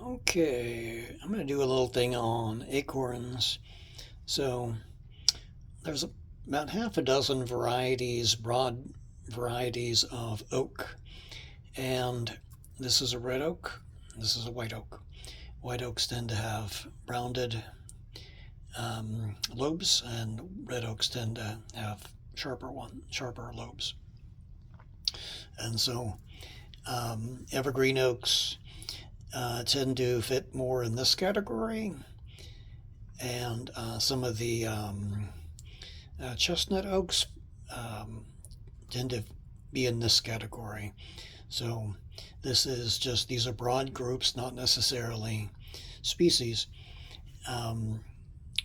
Okay, I'm going to do a little thing on acorns. So there's about half a dozen varieties, broad varieties of oak. And this is a red oak. This is a white oak. White oaks tend to have rounded lobes, and red oaks tend to have sharper lobes. And so evergreen oaks tend to fit more in this category, and some of the chestnut oaks um, tend to be in this category. So these are broad groups, not necessarily species,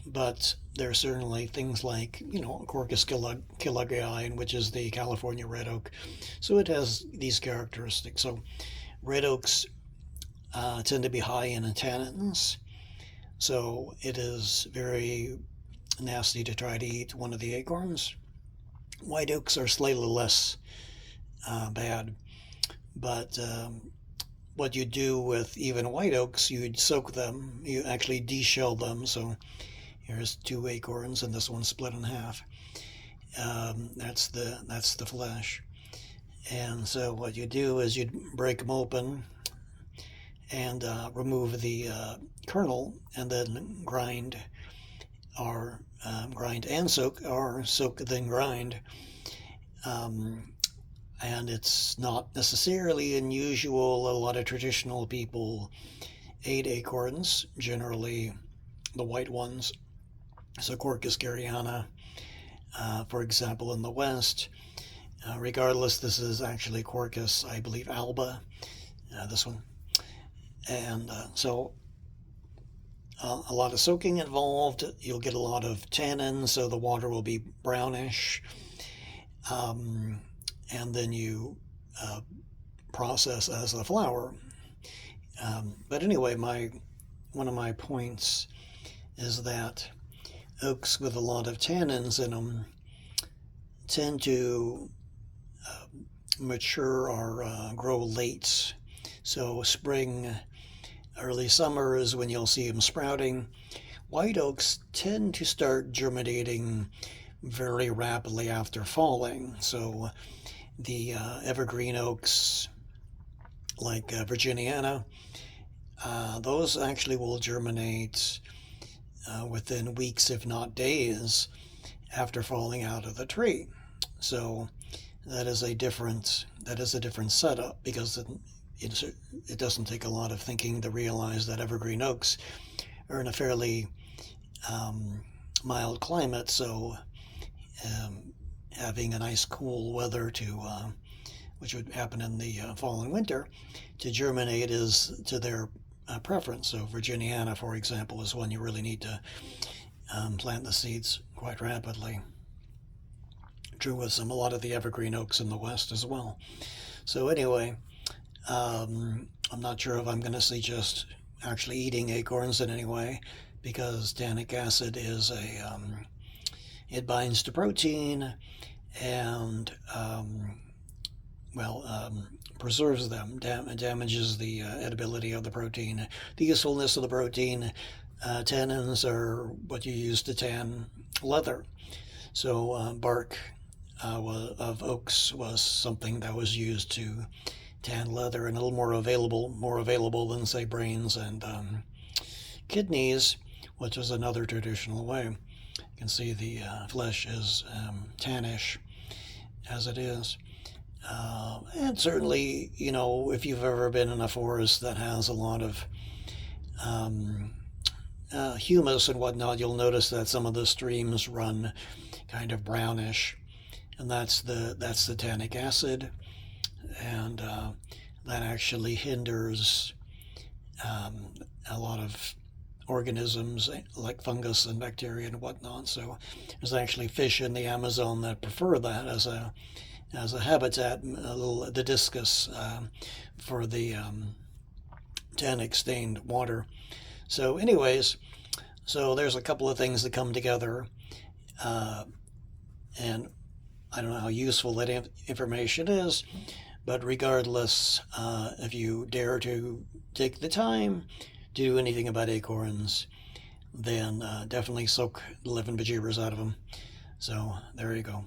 but there are certainly things like, Quercus killigreii, which is the California red oak. So it has these characteristics. So red oaks tend to be high in tannins, so it is very nasty to try to eat one of the acorns. White oaks are slightly less bad, but what you do with even white oaks, you'd soak them, you actually deshell them. So here's two acorns, and this one's split in half. That's the flesh. And so what you do is you'd break them open and remove the kernel, and then grind and soak, or soak then grind. And it's not necessarily unusual. A lot of traditional people ate acorns, generally the white ones. So Quercus gariana, for example, in the West. Regardless, this is actually Quercus, I believe, alba, this one. And so a lot of soaking involved. You'll get a lot of tannins, so the water will be brownish. And then you process as a flour. But anyway, one of my points is that oaks with a lot of tannins in them tend to mature or grow late. So spring, early summer is when you'll see them sprouting. White oaks tend to start germinating very rapidly after falling. So the evergreen oaks, like Virginiana, those actually will germinate within weeks, if not days, after falling out of the tree. So that is a different setup, because it doesn't take a lot of thinking to realize that evergreen oaks are in a fairly mild climate. So having a nice cool weather which would happen in the fall and winter, to germinate is to their preference. So Virginiana, for example, is one you really need to plant the seeds quite rapidly. True with a lot of the evergreen oaks in the West as well. So anyway, I'm not sure if I'm going to suggest actually eating acorns in any way, because tannic acid is it binds to protein and preserves them, damages the edibility of the protein, the usefulness of the protein. Tannins are what you use to tan leather. So bark of oaks was something that was used to tan leather, and a little more available than, say, brains and kidneys, which is another traditional way. You can see the flesh is tannish as it is. And certainly, if you've ever been in a forest that has a lot of humus and whatnot, you'll notice that some of the streams run kind of brownish, and that's the tannic acid, and that actually hinders a lot of organisms like fungus and bacteria and whatnot. So there's actually fish in the Amazon that prefer that as a habitat, the discus for the tannic stained water. So anyways, so there's a couple of things that come together, and I don't know how useful that information is, But regardless, if you dare to take the time to do anything about acorns, then definitely soak the living bejeebers out of them. So there you go.